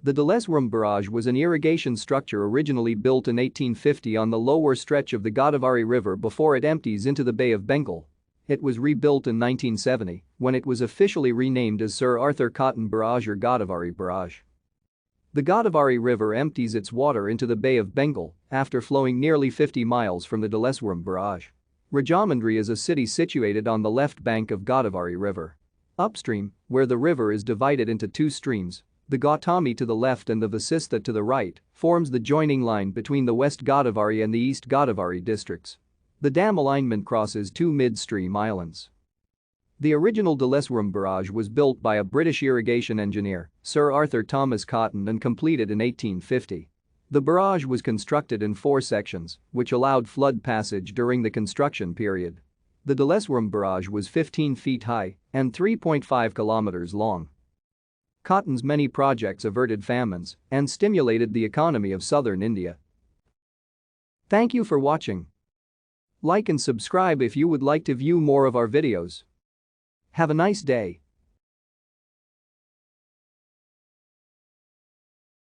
The Dowleswaram Barrage was an irrigation structure originally built in 1850 on the lower stretch of the Godavari River before it empties into the Bay of Bengal. It was rebuilt in 1970 when it was officially renamed as Sir Arthur Cotton Barrage or Godavari Barrage. The Godavari River empties its water into the Bay of Bengal after flowing nearly 50 miles from the Dowleswaram Barrage. Rajahmundry is a city situated on the left bank of Godavari River. Upstream, where the river is divided into two streams, the Gautami to the left and the Vasistha to the right, forms the joining line between the West Godavari and the East Godavari districts. The dam alignment crosses two midstream islands. The original Dowleswaram Barrage was built by a British irrigation engineer, Sir Arthur Thomas Cotton, and completed in 1850. The barrage was constructed in 4 sections, which allowed flood passage during the construction period. The Dowleswaram Barrage was 15 feet high and 3.5 kilometers long. Cotton's many projects averted famines and stimulated the economy of southern India. Thank you for watching. Like and subscribe if you would like to view more of our videos. Have a nice day.